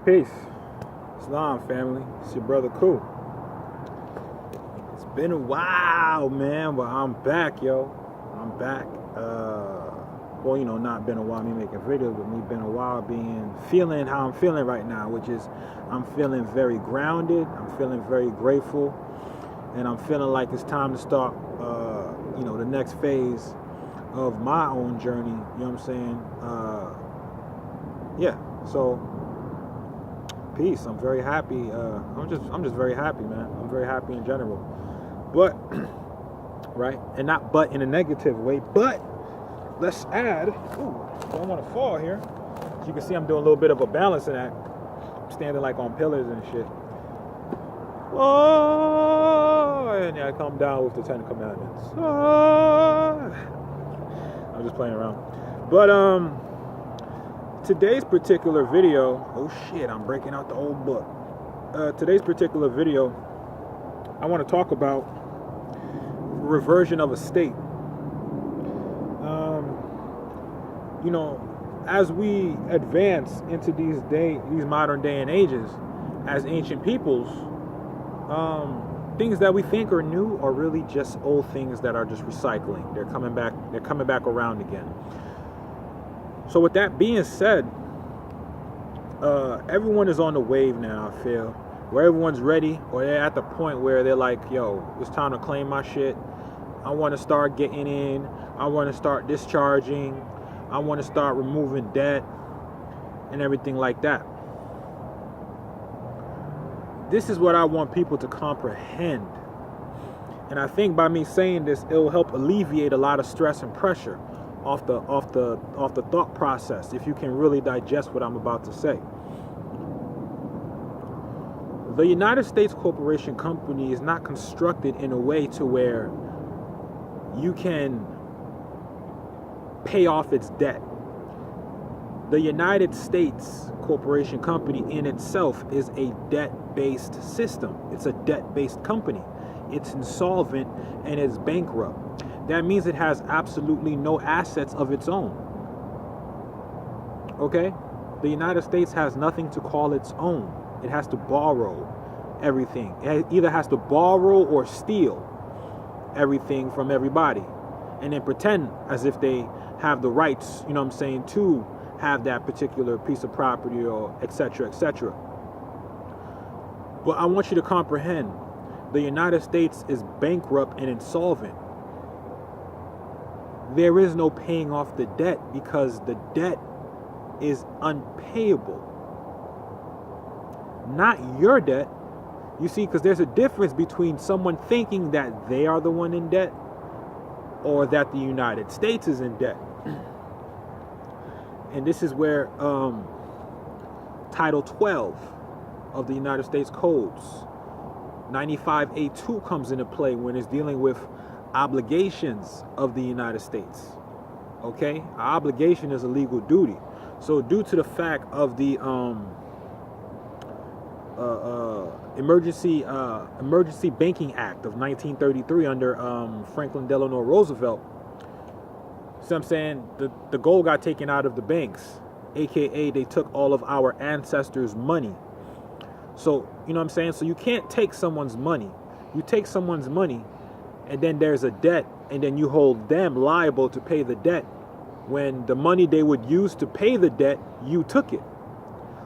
Peace. Islam family. It's your brother Koo. It's been a while, man, but I'm back, yo. I'm back. Well, not been a while me making videos, but me been a while feeling how I'm feeling right now, which is I'm feeling very grounded. I'm feeling very grateful. And I'm feeling like it's time to start, the next phase of my own journey. You know what I'm saying? So peace. I'm very happy. I'm just very happy, man. I'm very happy in general. But right, and not but in a negative way. But let's add. Ooh, don't want to fall here. As you can see, I'm doing a little bit of a balancing act. I'm standing like on pillars and shit. Oh, and I come down with the Ten Commandments. Oh. I'm just playing around. But today's particular video, oh shit, I'm breaking out the old book. Today's particular video, I want to talk about reversion of a state. As we advance into these modern day and ages, as ancient peoples, things that we think are new are really just old things that are just recycling. They're coming back around again. So with that being said, everyone is on the wave now, I feel, where everyone's ready, or they're at the point where they're like, yo, it's time to claim my shit. I want to start getting in. I want to start discharging. I want to start removing debt and everything like that. This is what I want people to comprehend. And I think by me saying this, it will help alleviate a lot of stress and pressure off the thought process, if you can really digest what I'm about to say. The United States Corporation Company is not constructed in a way to where you can pay off its debt. The United States Corporation Company in itself is a debt-based system. It's a debt-based company. It's insolvent and it's bankrupt. That means it has absolutely no assets of its own. Okay? The United States has nothing to call its own. It has to borrow everything. It either has to borrow or steal everything from everybody, and then pretend as if they have the rights, to have that particular piece of property, or etc., etc. But I want you to comprehend, the United States is bankrupt and insolvent. There is no paying off the debt because the debt is unpayable. Not your debt. You see, because there's a difference between someone thinking that they are the one in debt or that the United States is in debt. And this is where Title 12 of the United States Codes, 95A2, comes into play when it's dealing with obligations of the United States. Okay? An obligation is a legal duty. So due to the fact of the Emergency Banking Act of 1933 under Franklin Delano Roosevelt, so I'm saying the gold got taken out of the banks, aka they took all of our ancestors' money. So so you can't take someone's money. You take someone's money, and then there's a debt, and then you hold them liable to pay the debt when the money they would use to pay the debt, you took it.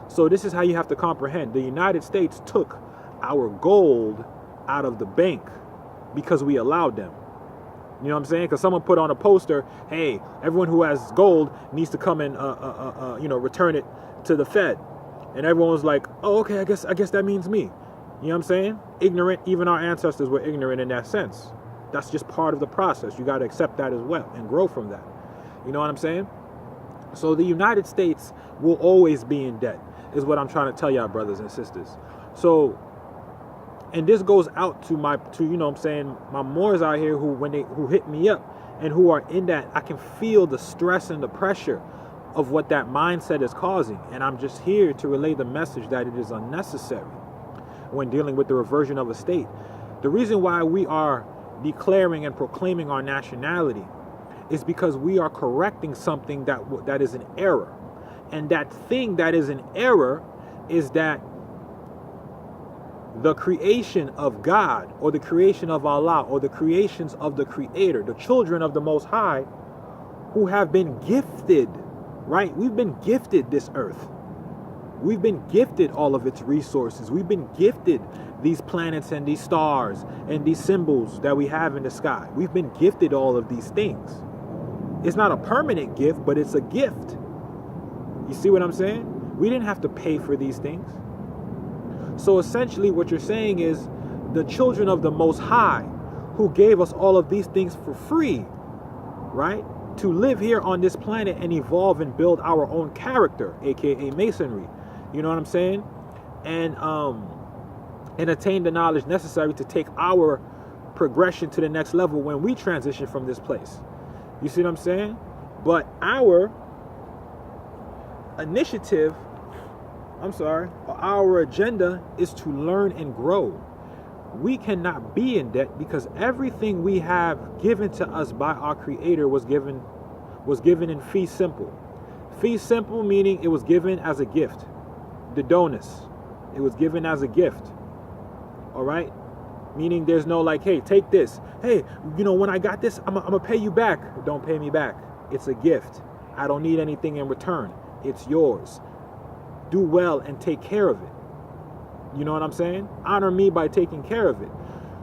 So this is how you have to comprehend. The United States took our gold out of the bank because we allowed them. You know what I'm saying? Because someone put on a poster, hey, everyone who has gold needs to come and return it to the Fed. And everyone was like, oh, okay, I guess that means me. You know what I'm saying? Ignorant. Even our ancestors were ignorant in that sense. That's just part of the process. You got to accept that as well and grow from that. You know what I'm saying? So the United States will always be in debt, is what I'm trying to tell y'all, brothers and sisters. So, and this goes out to my Moors out here who hit me up and who are in that. I can feel the stress and the pressure of what that mindset is causing. And I'm just here to relay the message that it is unnecessary when dealing with the reversion of a state. The reason why we are declaring and proclaiming our nationality is because we are correcting something that is an error. And that thing that is an error is that the creation of God, or the creation of Allah, or the creations of the Creator, the children of the Most High, who have been gifted, right? We've been gifted this earth. We've been gifted all of its resources. We've been gifted these planets and these stars and these symbols that we have in the sky. We've been gifted all of these things. It's not a permanent gift, but it's a gift. You see what I'm saying? We didn't have to pay for these things. So essentially what you're saying is the children of the Most High, who gave us all of these things for free, right? To live here on this planet and evolve and build our own character, aka masonry. You know what I'm saying? And attain the knowledge necessary to take our progression to the next level when we transition from this place. You see what I'm saying? But our initiative, our agenda is to learn and grow. We cannot be in debt because everything we have given to us by our Creator was given in fee simple. Fee simple meaning it was given as a gift. The donus. It was given as a gift. All right? Meaning there's no like, hey, take this. Hey, you know, when I got this, I'm gonna pay you back. Don't pay me back. It's a gift. I don't need anything in return. It's yours. Do well and take care of it. You know what I'm saying? Honor me by taking care of it.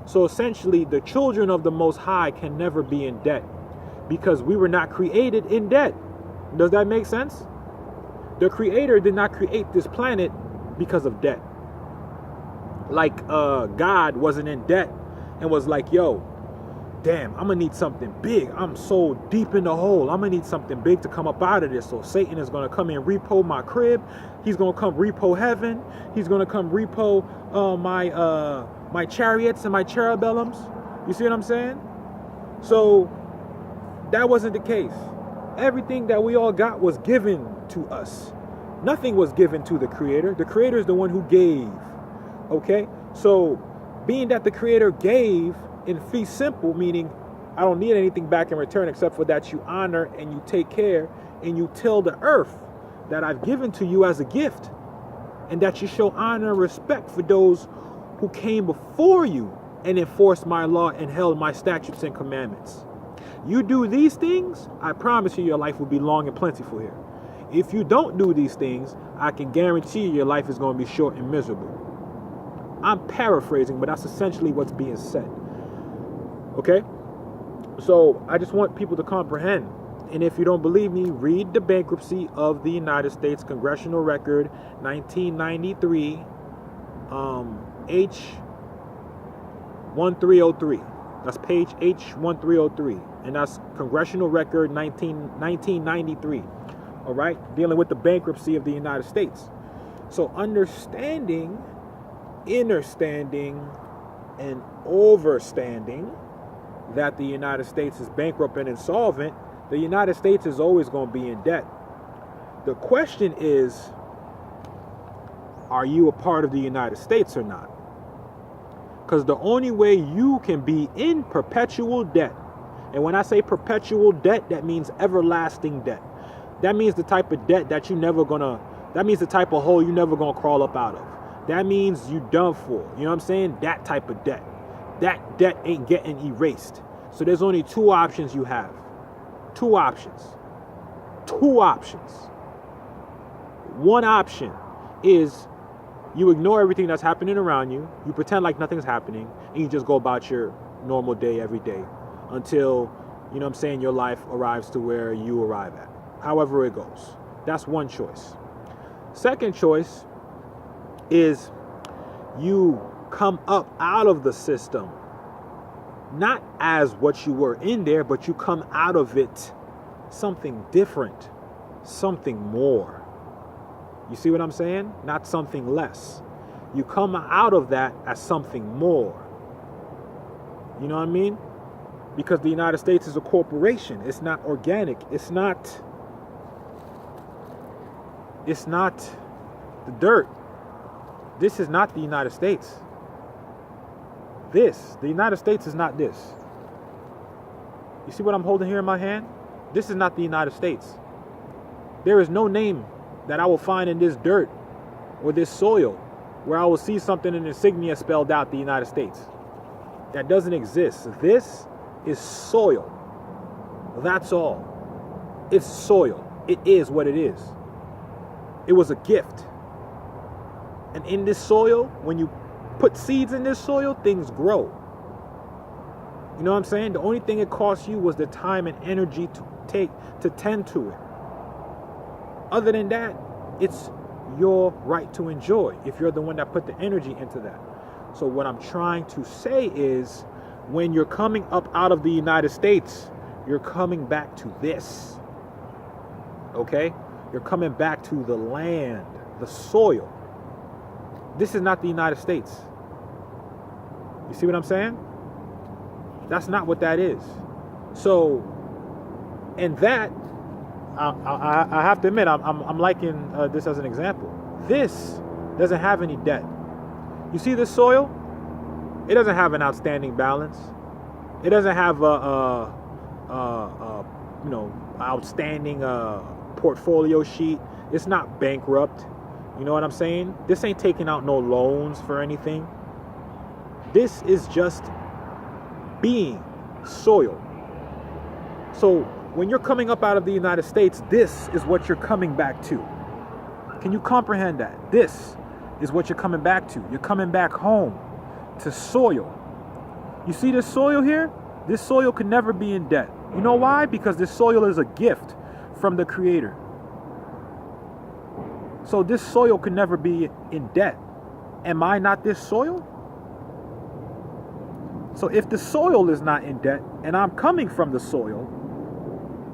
So essentially, the children of the Most High can never be in debt because we were not created in debt. Does that make sense? The Creator did not create this planet because of debt. Like God wasn't in debt and was like, yo, damn, I'm gonna need something big. I'm so deep in the hole. I'm gonna need something big to come up out of this. So Satan is gonna come and repo my crib. He's gonna come repo heaven. He's gonna come repo my chariots and my cherubellums. You see what I'm saying? So that wasn't the case. Everything that we all got was given to us. Nothing was given to the Creator. The Creator is the one who gave. Okay? So being that the Creator gave in fee simple, meaning I don't need anything back in return except for that you honor and you take care and you till the earth that I've given to you as a gift, and that you show honor and respect for those who came before you and enforced my law and held my statutes and commandments. You do these things, I promise you your life will be long and plentiful here. If you don't do these things, I can guarantee you your life is going to be short and miserable. I'm paraphrasing, but that's essentially what's being said. Okay? So I just want people to comprehend. And if you don't believe me, read the Bankruptcy of the United States Congressional Record 1993, H1303. That's page H1303. And that's Congressional Record 1993. All right? Dealing with the bankruptcy of the United States. So understanding, understanding, and overstanding that the United States is bankrupt and insolvent, the United States is always going to be in debt. The question is, are you a part of the United States or not? Because the only way you can be in perpetual debt, and when I say perpetual debt, that means everlasting debt. That means the type of debt that that means the type of hole you're never gonna crawl up out of. That means you done for. You know what I'm saying? That type of debt. That debt ain't getting erased. So there's only two options you have. Two options. One option is you ignore everything that's happening around you. You pretend like nothing's happening. And you just go about your normal day every day until, you know what I'm saying, your life arrives to where you arrive at. However it goes. That's one choice. Second choice is you come up out of the system. Not as what you were in there, but you come out of it something different, something more. You see what I'm saying? Not something less. You come out of that as something more. You know what I mean? Because the United States is a corporation. It's not organic. It's not the dirt. This is not the United States. The United States is not this. You see what I'm holding here in my hand? This is not the United States. There is no name that I will find in this dirt or this soil where I will see something in insignia spelled out the United States. That doesn't exist. This is soil. That's all. It's soil. It is what it is. It was a gift. And in this soil, when you put seeds in this soil, things grow. You know what I'm saying? The only thing it cost you was the time and energy to tend to it. Other than that, it's your right to enjoy if you're the one that put the energy into that. So what I'm trying to say is, when you're coming up out of the United States, you're coming back to this. Okay? You're coming back to the land, the soil. This is not the United States. You see what I'm saying? That's not what that is. So, and that, I have to admit, I'm liking this as an example. This doesn't have any debt. You see this soil? It doesn't have an outstanding balance. It doesn't have a outstanding portfolio sheet. It's not bankrupt. You know what I'm saying? This ain't taking out no loans for anything. This is just being soil. So when you're coming up out of the United States, this is what you're coming back to. Can you comprehend that? This is what you're coming back to. You're coming back home to soil. You see this soil here? This soil can never be in debt. You know why? Because this soil is a gift from the Creator. So this soil can never be in debt. Am I not this soil? So if the soil is not in debt and I'm coming from the soil,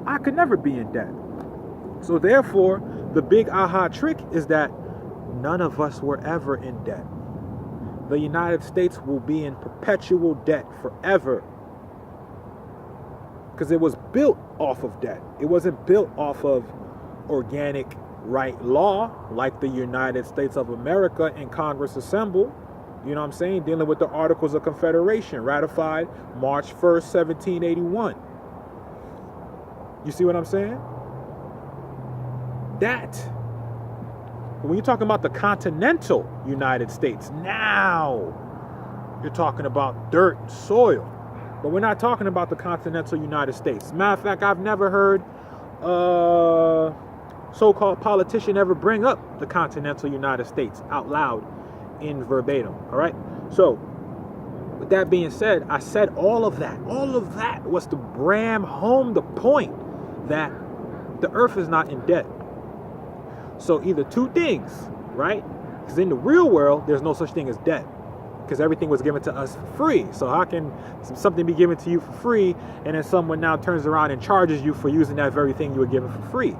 I could never be in debt. So therefore, the big aha trick is that none of us were ever in debt. The United States will be in perpetual debt forever. Because it was built off of debt. It wasn't built off of organic right law like the United States of America and Congress assembled. You know what I'm saying? Dealing with the Articles of Confederation ratified March 1st, 1781. You see what I'm saying? That, when you're talking about the continental United States, now you're talking about dirt and soil. But we're not talking about the continental United States. Matter of fact, I've never heard so-called politician ever bring up the continental United States out loud in verbatim. All right. So with that being said, I said all of that was to ram home the point that the earth is not in debt. So either two things, right? Because in the real world, there's no such thing as debt, because everything was given to us for free. So how can something be given to you for free and then someone now turns around and charges you for using that very thing you were given for free?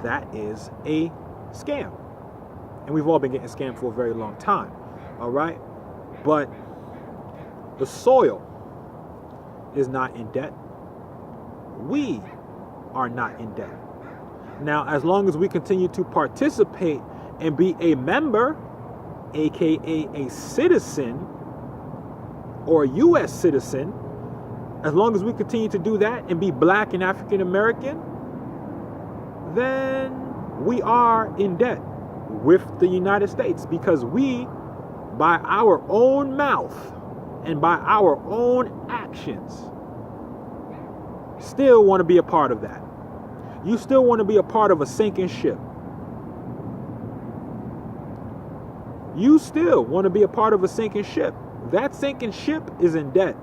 That is a scam. And we've all been getting scammed for a very long time. All right? But the soil is not in debt. We are not in debt. Now, as long as we continue to participate and be a member, aka a citizen or a U.S. citizen, as long as we continue to do that and be black and African American, then we are in debt with the United States, because we, by our own mouth and by our own actions, still want to be a part of that. You still want to be a part of a sinking ship. You still want to be a part of a sinking ship. That sinking ship is in debt,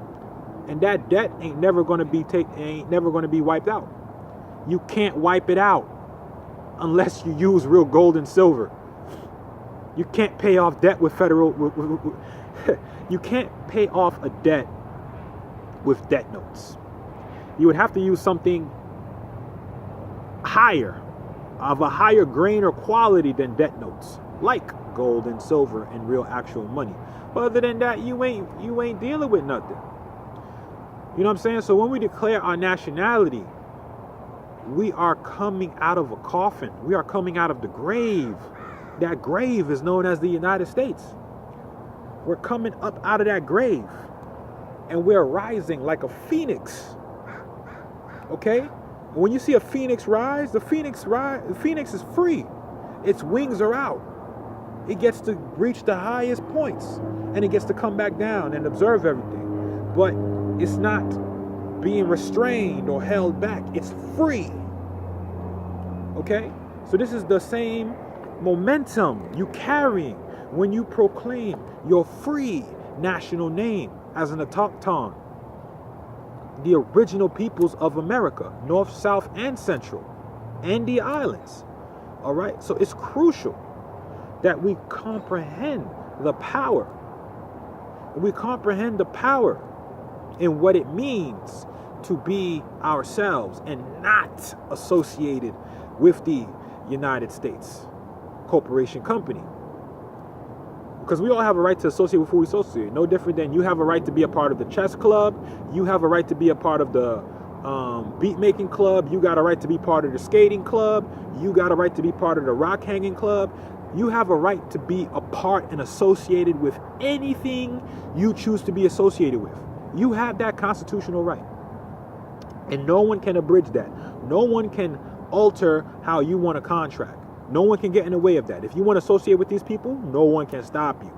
and that debt ain't never going to be wiped out. You can't wipe it out unless you use real gold and silver. You can't pay off debt with you can't pay off a debt with debt notes. You would have to use something higher, of a higher grain or quality than debt notes, like gold and silver and real actual money. But other than that, you ain't dealing with nothing. You know what I'm saying? So when we declare our nationality, we are coming out of a coffin. We are coming out of the grave. That grave is known as the United States. We're coming up out of that grave, and we're rising like a phoenix. Okay? When you see a phoenix rise, the phoenix is free. Its wings are out. It gets to reach the highest points, and it gets to come back down and observe everything. But it's not being restrained or held back. It's free. Okay? So this is the same momentum you carrying when you proclaim your free national name as an autochthon. The original peoples of America, North, South, and Central, and the islands. All right? So it's crucial that we comprehend the power. We comprehend the power in what it means to be ourselves and not associated with the United States Corporation Company. Because we all have a right to associate with who we associate. No different than you have a right to be a part of the chess club. You have a right to be a part of the beat making club. You got a right to be part of the skating club. You got a right to be part of the rock hanging club. You have a right to be a part and associated with anything you choose to be associated with. You have that constitutional right. And no one can abridge that. No one can alter how you want to contract. No one can get in the way of that. If you want to associate with these people, no one can stop you.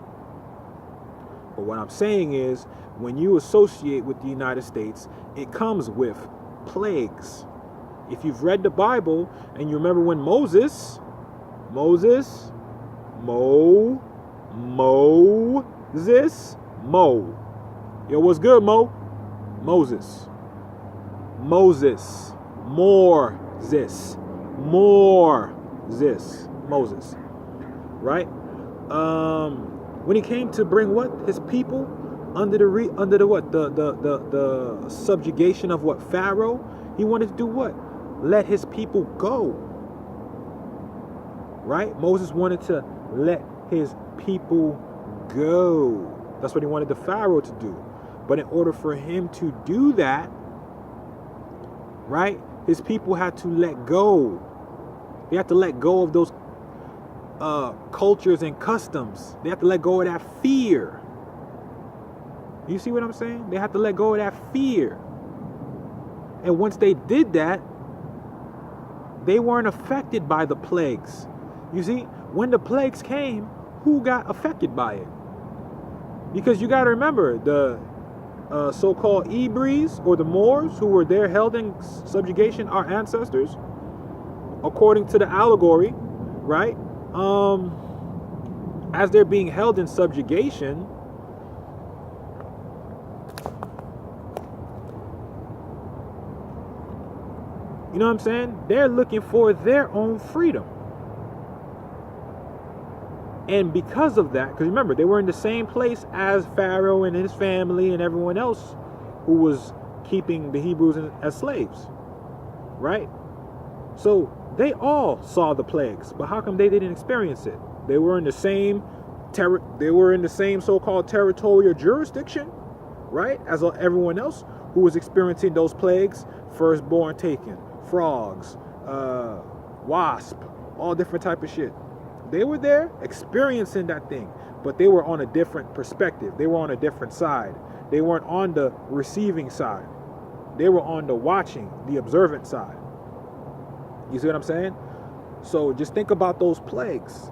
But what I'm saying is, when you associate with the United States, it comes with plagues. If you've read the Bible and you remember when Moses, Mo, yo, what's good, Mo? Moses, right? When he came to bring what? His people under the subjugation of what? Pharaoh. He wanted to do what? Let his people go. Right? Moses wanted to let his people go. That's what he wanted the Pharaoh to do. But in order for him to do that, right, his people had to let go. They had to let go of those cultures and customs. They have to let go of that fear. You see what I'm saying? They have to let go of that fear. And once they did that, they weren't affected by the plagues. You see, when the plagues came, who got affected by it? Because you got to remember, the so-called Hebrews or the Moors who were there held in subjugation, our ancestors, according to the allegory, right? As they're being held in subjugation, you know what I'm saying? They're looking for their own freedom. And because of that, because remember, they were in the same place as Pharaoh and his family and everyone else who was keeping the Hebrews as slaves, right? So they all saw the plagues, but how come they didn't experience it? They were in the same so-called territorial jurisdiction, right, as everyone else who was experiencing those plagues: firstborn taken, frogs, wasp, all different type of shit. They were there experiencing that thing, but they were on a different perspective. They were on a different side. They weren't on the receiving side. They were on the watching, the observant side. You see what I'm saying? So just think about those plagues.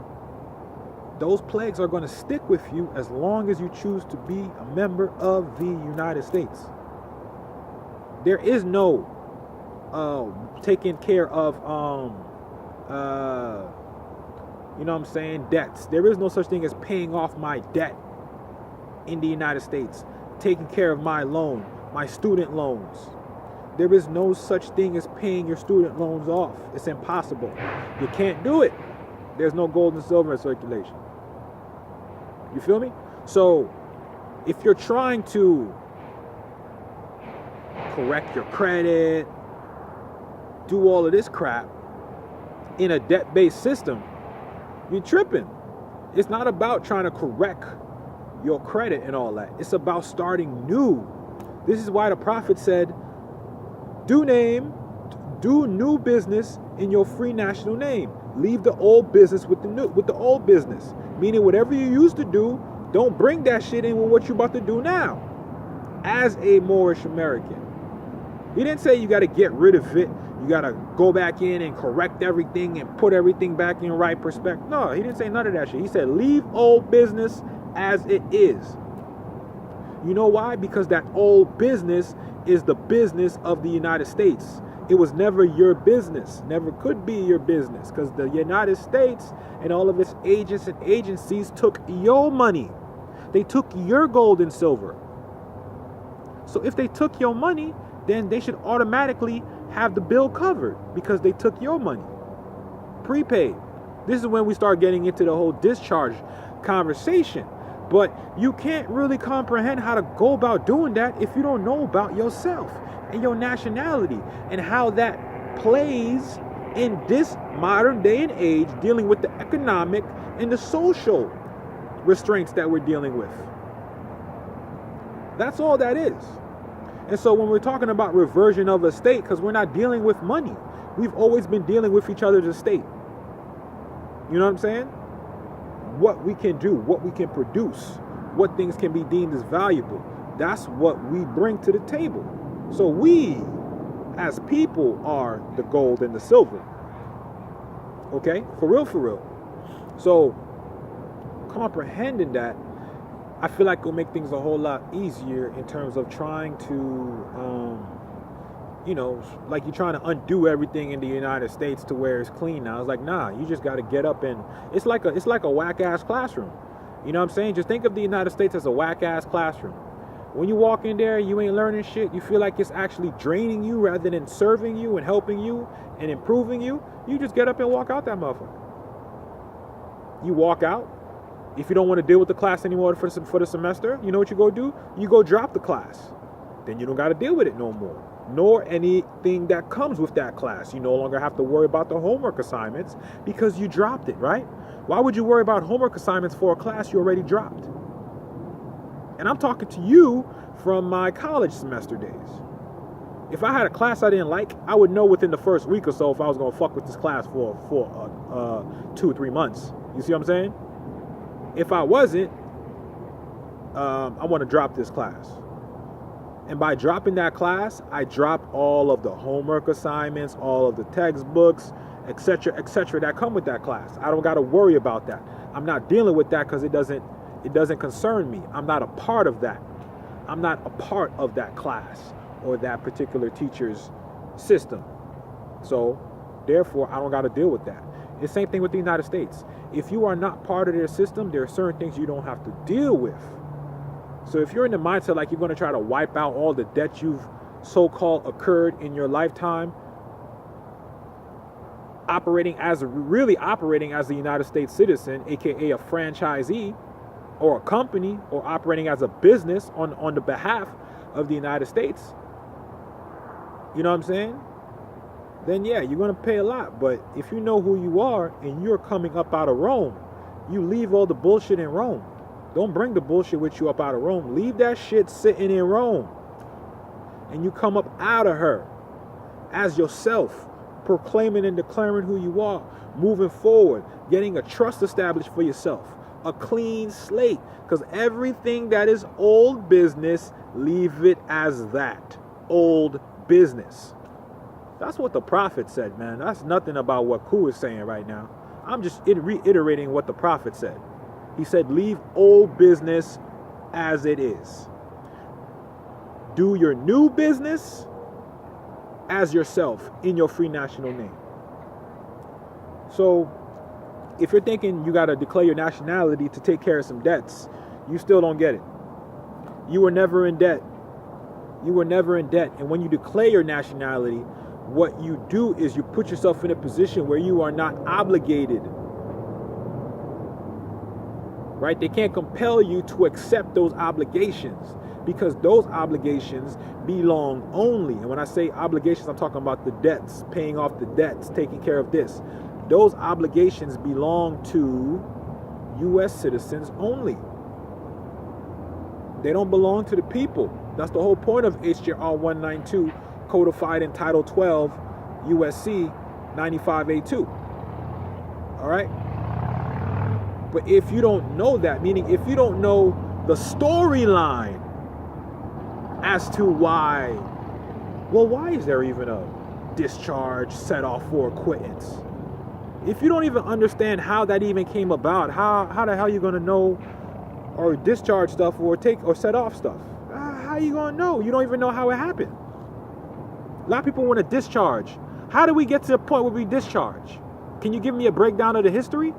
Those plagues are going to stick with you as long as you choose to be a member of the United States. There is no taking care of you know what I'm saying, debts. There is no such thing as paying off my debt in the United States, taking care of my loan, my student loans. There is no such thing as paying your student loans off. It's impossible. You can't do it. There's no gold and silver in circulation. You feel me? So if you're trying to correct your credit, do all of this crap in a debt-based system, you're tripping. It's not about trying to correct your credit and all that. It's about starting new. This is why the prophet said, do new business in your free national name. Leave the old business with the old business. Meaning whatever you used to do, don't bring that shit in with what you're about to do now. As a Moorish American. He didn't say you got to get rid of it. You got to go back in and correct everything and put everything back in right perspective. No, he didn't say none of that shit. He said leave old business as it is. You know why? Because that old business is the business of the United States. It was never your business, never could be your business, because the United States and all of its agents and agencies took your money. They took your gold and silver. So if they took your money, then they should automatically have the bill covered because they took your money. Prepaid. This is when we start getting into the whole discharge conversation. But you can't really comprehend how to go about doing that if you don't know about yourself and your nationality and how that plays in this modern day and age, dealing with the economic and the social restraints that we're dealing with. That's all that is. And so when we're talking about reversion of a state, because we're not dealing with money, we've always been dealing with each other's estate. You know what I'm saying? What we can do, what we can produce, what things can be deemed as valuable. That's what we bring to the table. So we, as people, are the gold and the silver. Okay? For real, for real. So, comprehending that, I feel like it'll make things a whole lot easier in terms of trying to, like you're trying to undo everything in the United States to where it's clean now. It's like, nah, you just got to get up and it's like a whack ass classroom. You know what I'm saying? Just think of the United States as a whack ass classroom. When you walk in there, you ain't learning shit. You feel like it's actually draining you rather than serving you and helping you and improving you. You just get up and walk out that motherfucker. You walk out. If you don't want to deal with the class anymore for the semester, you know what you go do? You go drop the class. Then you don't got to deal with it no more. Nor anything that comes with that class. You no longer have to worry about the homework assignments because you dropped it, right? Why would you worry about homework assignments for a class you already dropped? And I'm talking to you from my college semester days. If I had a class I didn't like, I would know within the first week or so if I was going to fuck with this class for 2 or 3 months. You see what I'm saying? If I wasn't, I want to drop this class. And by dropping that class, I drop all of the homework assignments, all of the textbooks, etc., that come with that class. I don't got to worry about that. I'm not dealing with that because it doesn't concern me. I'm not a part of that. I'm not a part of that class or that particular teacher's system. So, therefore, I don't got to deal with that. The same thing with the United States. If you are not part of their system, there are certain things you don't have to deal with. So if you're in the mindset like you're going to try to wipe out all the debt you've so-called occurred in your lifetime, operating as a United States citizen, aka a franchisee or a company, or operating as a business on the behalf of the United States, you know what I'm saying? Then yeah, you're going to pay a lot. But if you know who you are and you're coming up out of Rome, you leave all the bullshit in Rome. Don't bring the bullshit with you up out of Rome. Leave that shit sitting in Rome. And you come up out of her as yourself, proclaiming and declaring who you are, moving forward, getting a trust established for yourself, a clean slate. Because everything that is old business, leave it as that. Old business. That's what the prophet said, man. That's nothing about what Ku is saying right now. I'm just reiterating what the prophet said. He said, leave old business as it is. Do your new business as yourself in your free national name. So, if you're thinking you got to declare your nationality to take care of some debts, you still don't get it. You were never in debt. You were never in debt. And when you declare your nationality, what you do is you put yourself in a position where you are not obligated. Right? They can't compel you to accept those obligations because those obligations belong only. And when I say obligations, I'm talking about the debts, paying off the debts, taking care of this. Those obligations belong to U.S. citizens only. They don't belong to the people. That's the whole point of HJR 192, codified in Title 12, USC 95A2. All right? But if you don't know that, meaning if you don't know the storyline as to why Well, why is there even a discharge set off for acquittance? If you don't even understand how that even came about, how the hell are you going to know or discharge stuff or set off stuff? How are you going to know? You don't even know how it happened. A lot of people want to discharge. How do we get to the point where we discharge? Can you give me a breakdown of the history?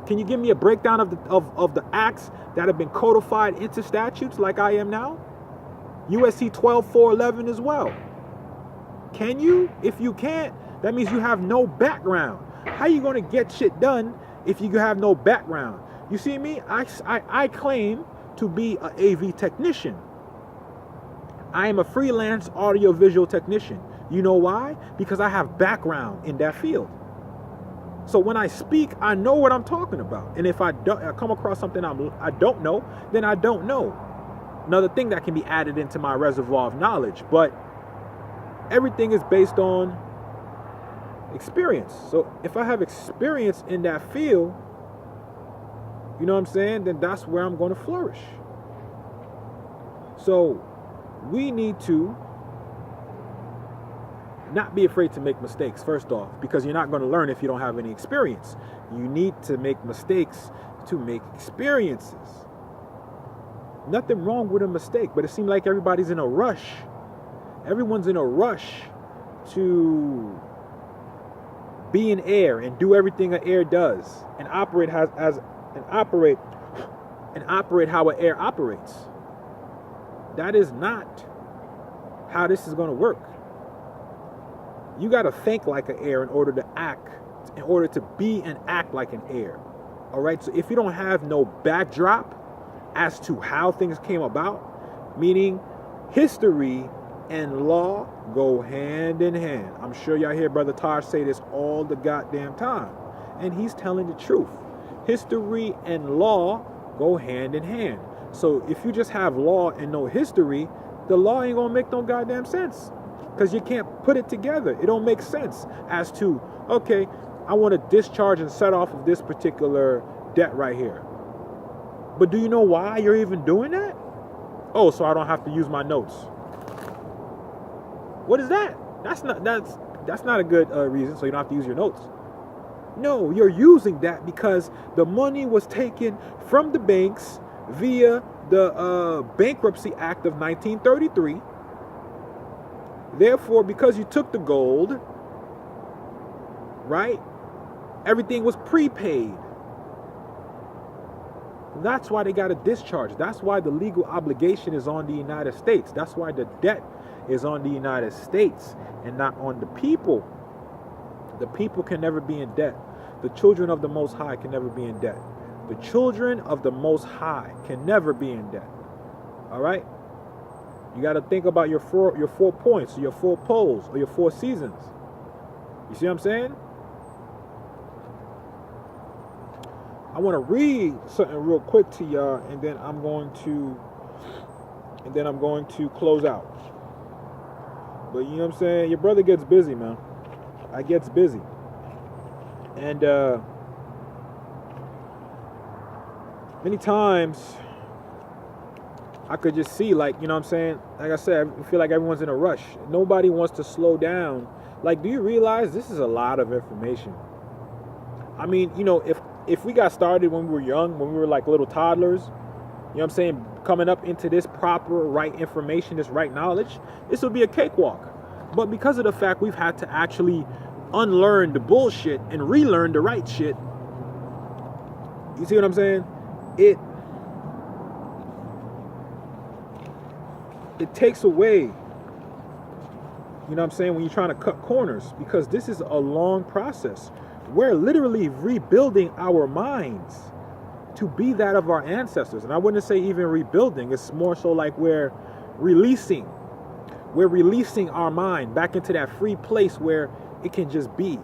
Can you give me a breakdown of the acts that have been codified into statutes like I am now? USC 12411 as well. Can you? If you can't, that means you have no background. How are you going to get shit done if you have no background? You see me? I claim to be an AV technician. I am a freelance audiovisual technician. You know why? Because I have background in that field. So when I speak, I know what I'm talking about. And if I come across something I don't know, then I don't know. Another thing that can be added into my reservoir of knowledge. But everything is based on experience. So if I have experience in that field, you know what I'm saying, then that's where I'm going to flourish. So we need to not be afraid to make mistakes, first off, because you're not going to learn if you don't have any experience. You need to make mistakes to make experiences. Nothing wrong with a mistake, but it seems like everybody's in a rush. Everyone's in a rush to be in air and do everything an air does and operate how an air operates. That is not how this is going to work. You got to think like an air in order to act, in order to be and act like an air. All right. So if you don't have no backdrop as to how things came about, meaning history and law go hand in hand. I'm sure y'all hear Brother Taj say this all the goddamn time. And he's telling the truth. History and law go hand in hand. So if you just have law and no history, the law ain't gonna make no goddamn sense. Because you can't put it together. It don't make sense as to, okay, I want to discharge and set off of this particular debt right here. But do you know why you're even doing that? Oh, so I don't have to use my notes. What is that? That's not a good reason, so you don't have to use your notes. No, you're using that because the money was taken from the banks via the Bankruptcy Act of 1933. Therefore, because you took the gold, right, everything was prepaid. That's why they got a discharge. That's why the legal obligation is on the United States. That's why the debt is on the United States and not on the people. The people can never be in debt. The children of the Most High can never be in debt. The children of the Most High can never be in debt. All right? You got to think about your 4 points, or your 4 poles, or your 4 seasons. You see what I'm saying? I want to read something real quick to y'all, and then I'm going to close out. But you know what I'm saying? Your brother gets busy, man. I gets busy. And many times I could just see, like, you know what I'm saying? Like I said, I feel like everyone's in a rush. Nobody wants to slow down. Like, do you realize this is a lot of information? I mean, you know, if we got started when we were young, when we were like little toddlers, you know what I'm saying, coming up into this proper right information, this right knowledge, this would be a cakewalk. But because of the fact we've had to actually unlearn the bullshit and relearn the right shit, you see what I'm saying? It takes away, you know what I'm saying, when you're trying to cut corners, because this is a long process. We're literally rebuilding our minds to be that of our ancestors. And I wouldn't say even rebuilding. It's more so like we're releasing our mind back into that free place where it can just be,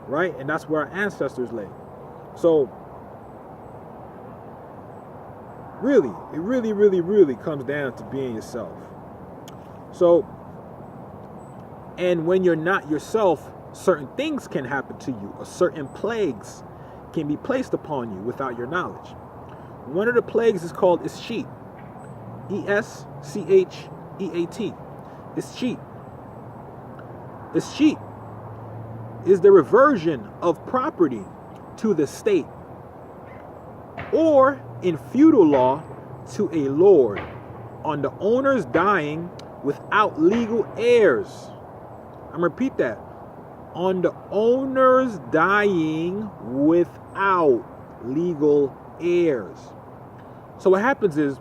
right? And that's where our ancestors lay. So really, it really, really, really comes down to being yourself. So, and when you're not yourself, certain things can happen to you, or certain plagues can be placed upon you without your knowledge. One of the plagues is called Escheat. Escheat. Escheat. Is sheep. Is the reversion of property to the state, or in feudal law to a lord, on the owners dying without legal heirs. I'm gonna repeat that. On the owners dying without legal heirs. So what happens is,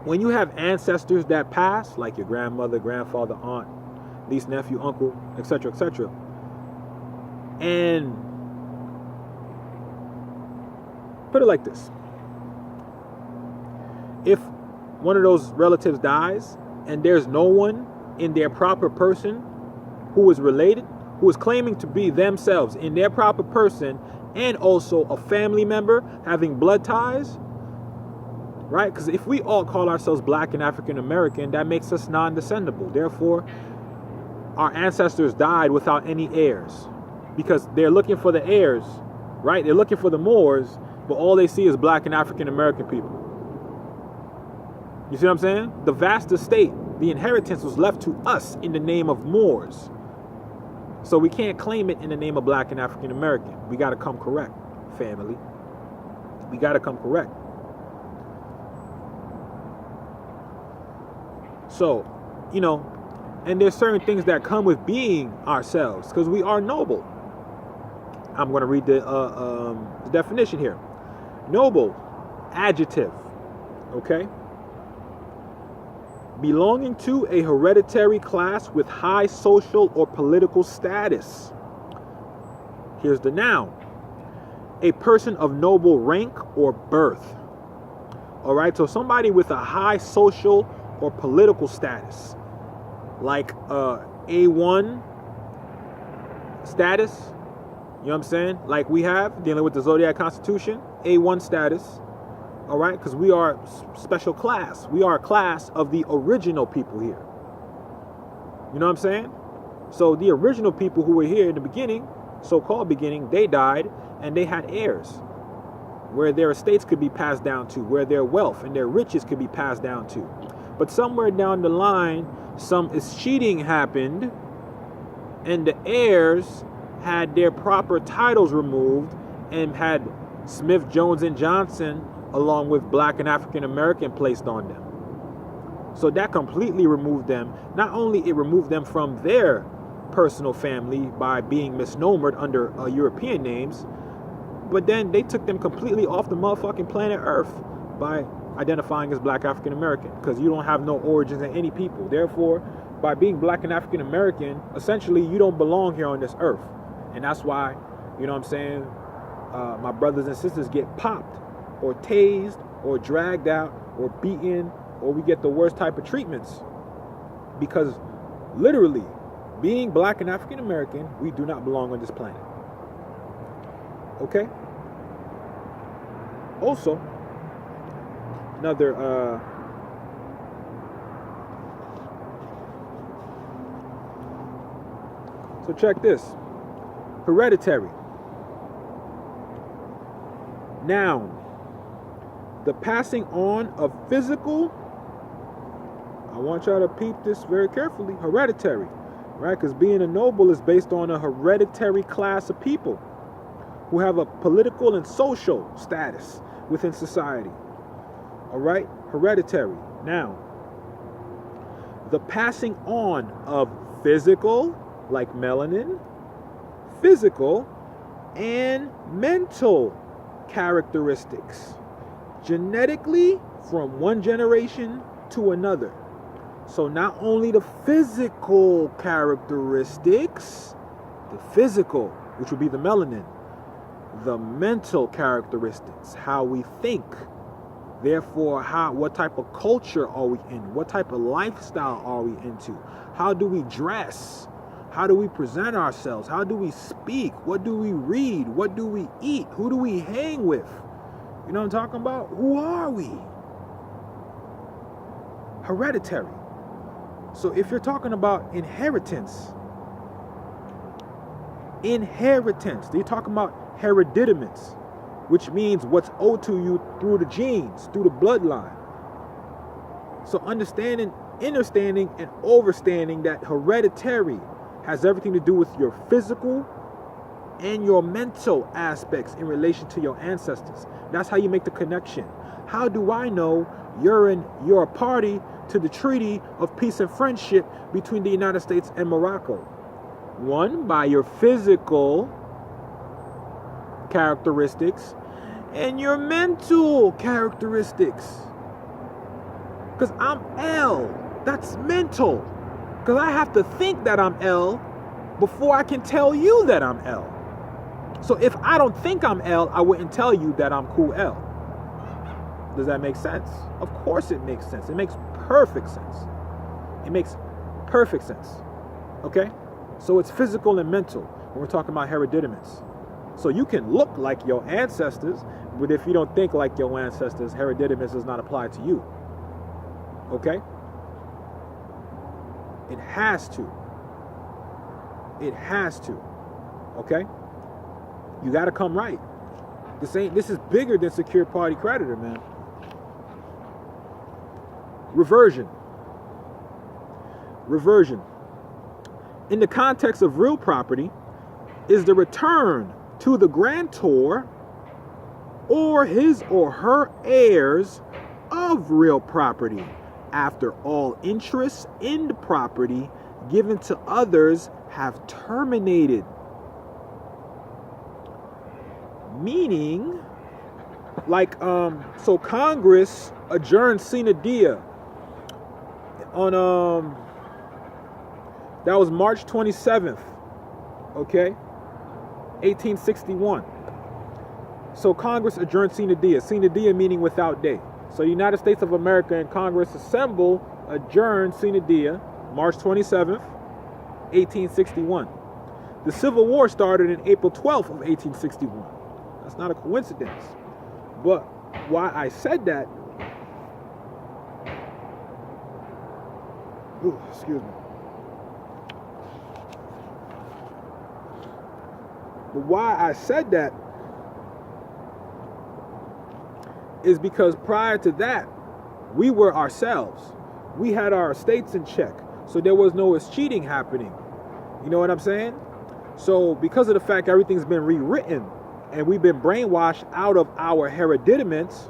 when you have ancestors that pass, like your grandmother, grandfather, aunt, niece, nephew, uncle, etc., etc., and put it like this: if one of those relatives dies and there's no one in their proper person who is related, who is claiming to be themselves in their proper person, and also a family member having blood ties, right? Because if we all call ourselves Black and African American, that makes us non-descendable. Therefore, our ancestors died without any heirs, because they're looking for the heirs, right? They're looking for the Moors, but all they see is Black and African American people. You see what I'm saying? The vast estate, the inheritance, was left to us in the name of Moors. So we can't claim it in the name of Black and African American. We got to come correct, family. We got to come correct. So, you know, and there's certain things that come with being ourselves, because we are noble. I'm going to read the definition here. Noble, adjective, okay? Belonging to a hereditary class with high social or political status. Here's the noun. A person of noble rank or birth. All right, so somebody with a high social or political status, like A1 status. You know what I'm saying? Like we have, dealing with the Zodiac Constitution, A1 status. All right, because we are special class. We are a class of the original people here. You know what I'm saying? So the original people who were here in the beginning, so-called beginning, they died and they had heirs, where their estates could be passed down to, where their wealth and their riches could be passed down to. But somewhere down the line, some cheating happened, and the heirs had their proper titles removed and had Smith, Jones, and Johnson, along with Black and African American, placed on them. So that completely removed them. Not only it removed them from their personal family by being misnomered under European names, but then they took them completely off the motherfucking planet Earth by identifying as Black African American, because you don't have no origins in any people. Therefore, by being Black and African American, essentially you don't belong here on this earth. And that's why, you know what I'm saying, my brothers and sisters get popped or tased or dragged out or beaten, or we get the worst type of treatments, because literally being Black and African American, we do not belong on this planet. Okay? Also, another so check this. Hereditary. Noun. The passing on of physical, I want y'all to peep this very carefully, hereditary, right? Because being a noble is based on a hereditary class of people who have a political and social status within society. All right? Hereditary. Now, the passing on of physical, like melanin, physical, and mental characteristics, genetically from one generation to another. So not only the physical characteristics, the physical, which would be the melanin, the mental characteristics, how we think, therefore what type of culture are we in, what type of lifestyle are we into, how do we dress, how do we present ourselves, how do we speak, what do we read, what do we eat, who do we hang with. You know what I'm talking about? Who are we? Hereditary. So if you're talking about inheritance, they're talking about hereditaments, which means what's owed to you through the genes, through the bloodline. So understanding, and overstanding that hereditary has everything to do with your physical and your mental aspects in relation to your ancestors. That's how you make the connection. How do I know you're a party to the Treaty of Peace and Friendship between the United States and Morocco? One, by your physical characteristics and your mental characteristics. Because I'm L. That's mental. Because I have to think that I'm L before I can tell you that I'm L. So if I don't think I'm L, I wouldn't tell you that I'm cool L. Does that make sense? Of course it makes sense. It makes perfect sense. It makes perfect sense. Okay? So it's physical and mental when we're talking about hereditaminess. So you can look like your ancestors, but if you don't think like your ancestors, hereditaminess does not apply to you. Okay? It has to. It has to. Okay? You got to come right. This is bigger than secured party creditor, man. Reversion. Reversion. In the context of real property, is the return to the grantor or his or her heirs of real property after all interests in the property given to others have terminated. Meaning, like, so Congress adjourned sine die on, that was March 27th, okay, 1861. So Congress adjourned sine die meaning without day. So the United States of America and Congress adjourned sine die, March 27th, 1861. The Civil War started in April 12th of 1861. That's not a coincidence. But why I said that, excuse me. But why I said that is because prior to that, we were ourselves. We had our estates in check. So there was no cheating happening. You know what I'm saying? So because of the fact everything's been rewritten and we've been brainwashed out of our hereditaments,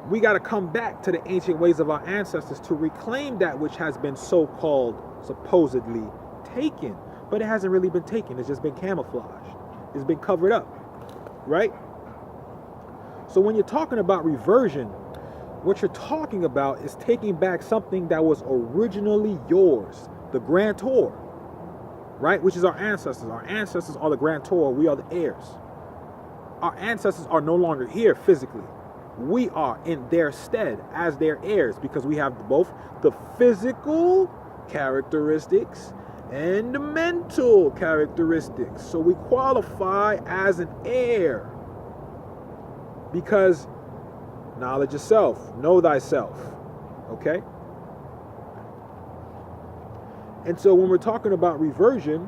we got to come back to the ancient ways of our ancestors to reclaim that which has been so-called, supposedly taken. But it hasn't really been taken. It's just been camouflaged. It's been covered up. Right? So when you're talking about reversion, what you're talking about is taking back something that was originally yours, the grantor, right? Which is our ancestors. Our ancestors are the grantor. We are the heirs. Our ancestors are no longer here physically. We are in their stead as their heirs because we have both the physical characteristics and the mental characteristics. So we qualify as an heir because knowledge of self, know thyself, okay? And so when we're talking about reversion,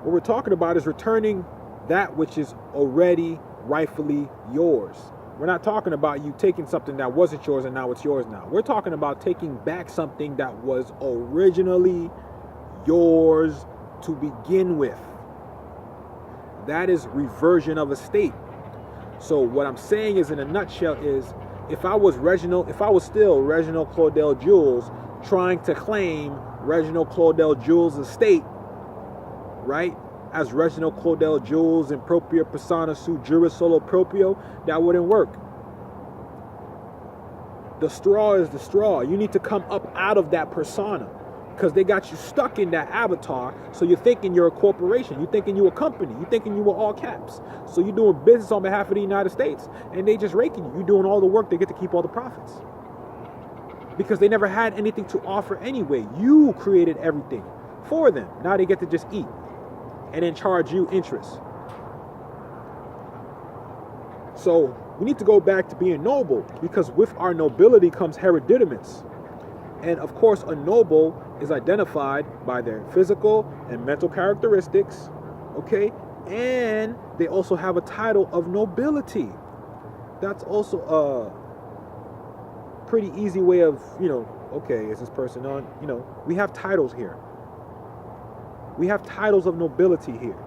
what we're talking about is returning that which is already rightfully yours. We're not talking about you taking something that wasn't yours and now it's yours now. We're talking about taking back something that was originally yours to begin with. That is reversion of estate. So what I'm saying is, in a nutshell, is if I was still Reginald Claudel Jules trying to claim Reginald Claudel Jules' estate, right, as Reginald Claudel Jules in propria persona sui juris solo proprio, that wouldn't work. The straw is the straw. You need to come up out of that persona because they got you stuck in that avatar. So you're thinking you're a corporation. You're thinking you're a company. You're thinking you were all caps. So you're doing business on behalf of the United States and they just raking you. You're doing all the work. They get to keep all the profits because they never had anything to offer anyway. You created everything for them. Now they get to just eat and then charge you interest. So we need to go back to being noble because with our nobility comes hereditaments. And of course, a noble is identified by their physical and mental characteristics, okay? And they also have a title of nobility. That's also a pretty easy way of, okay, is this person on? We have titles here. We have titles of nobility here.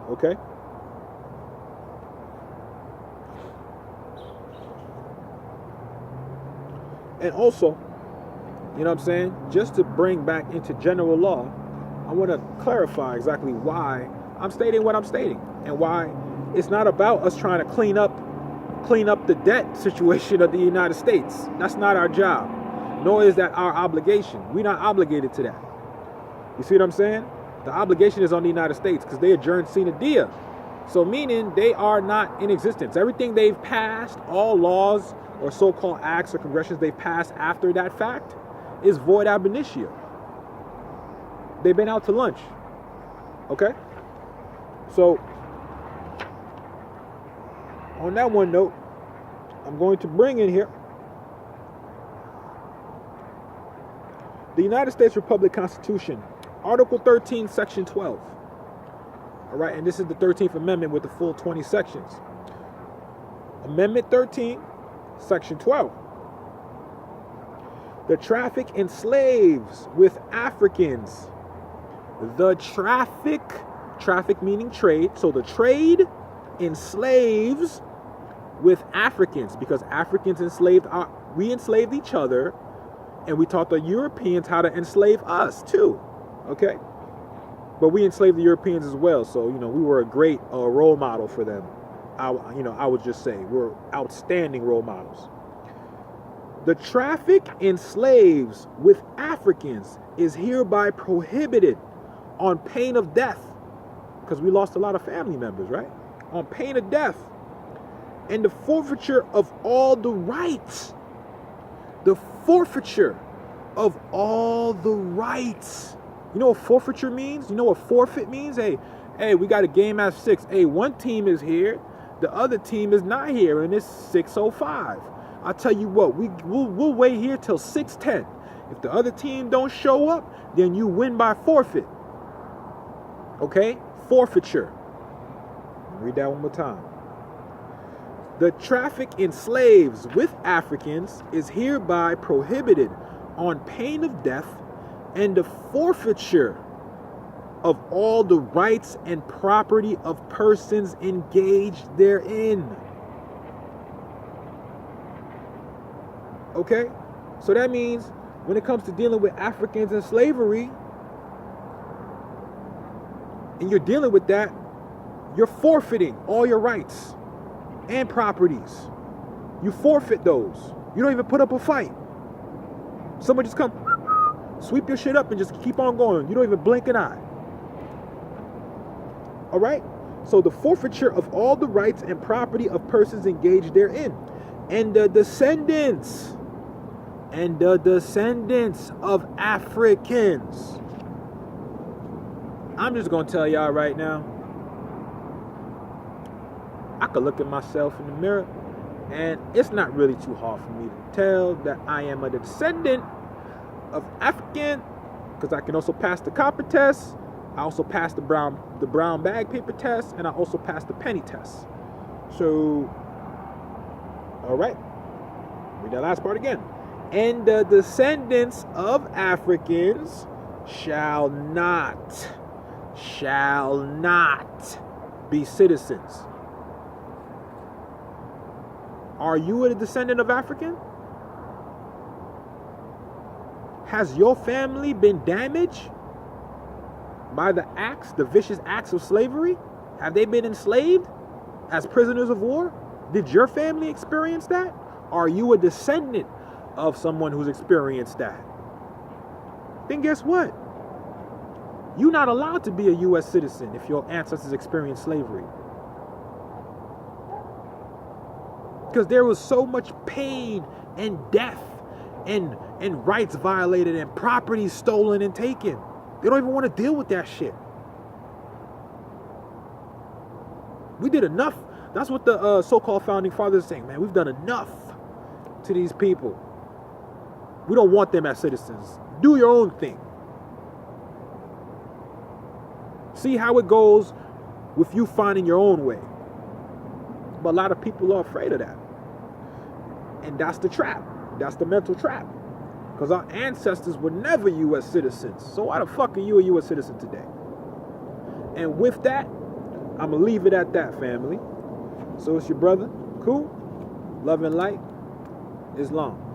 Okay? And also, you know what I'm saying? Just to bring back into general law, I want to clarify exactly why I'm stating what I'm stating and why it's not about us trying to clean up the debt situation of the United States. That's not our job, nor is that our obligation. We're not obligated to that. You see what I'm saying? The obligation is on the United States because they adjourned sine die. So meaning they are not in existence. Everything they've passed, all laws or so-called acts or congressions they've passed after that fact is void ab initio. They've been out to lunch. Okay? So, on that one note, I'm going to bring in here the United States Republic Constitution, Article 13, Section 12. All right, and this is the 13th Amendment with the full 20 sections. Amendment 13, Section 12. The traffic in slaves with Africans. The traffic meaning trade. So the trade in slaves with Africans, because Africans we enslaved each other, and we taught the Europeans how to enslave us too. Okay? But we enslaved the Europeans as well, so we were a great role model for them. I would just say we're outstanding role models. The traffic in slaves with Africans is hereby prohibited on pain of death, because we lost a lot of family members, right? On pain of death, and the forfeiture of all the rights. The forfeiture of all the rights. You know what forfeiture means? You know what forfeit means? Hey, we got a game at 6. Hey, one team is here, the other team is not here, and it's 6:05. I tell you what, we'll wait here till 6:10. If the other team don't show up, then you win by forfeit. Okay? Forfeiture. Read that one more time. The traffic in slaves with Africans is hereby prohibited on pain of death and the forfeiture of all the rights and property of persons engaged therein. Okay? So that means when it comes to dealing with Africans and slavery, and you're dealing with that, you're forfeiting all your rights and properties. You forfeit those. You don't even put up a fight. Someone just come, sweep your shit up and just keep on going. You don't even blink an eye. All right? So the forfeiture of all the rights and property of persons engaged therein. And the descendants of Africans. I'm just going to tell y'all right now, I could look at myself in the mirror, and it's not really too hard for me to tell that I am a descendant of African, because I can also pass the copper test. I also passed the brown bag paper test, and I also passed the penny test. So, all right, read that last part again. And the descendants of Africans shall not be citizens. Are you a descendant of African? Has your family been damaged by the vicious acts of slavery? Have they been enslaved as prisoners of war? Did your family experience that? Are you a descendant of someone who's experienced that? Then guess what? You're not allowed to be a U.S. citizen if your ancestors experienced slavery. Because there was so much pain and death and rights violated and property stolen and taken. They don't even want to deal with that shit. We did enough. That's what the so-called founding fathers are saying, man. We've done enough to these people. We don't want them as citizens. Do your own thing. See how it goes with you finding your own way. But a lot of people are afraid of that. And that's the trap. That's the mental trap. Because our ancestors were never U.S. citizens. So why the fuck are you a U.S. citizen today? And with that, I'm going to leave it at that, family. So it's your brother. Cool. Love and light. Islam.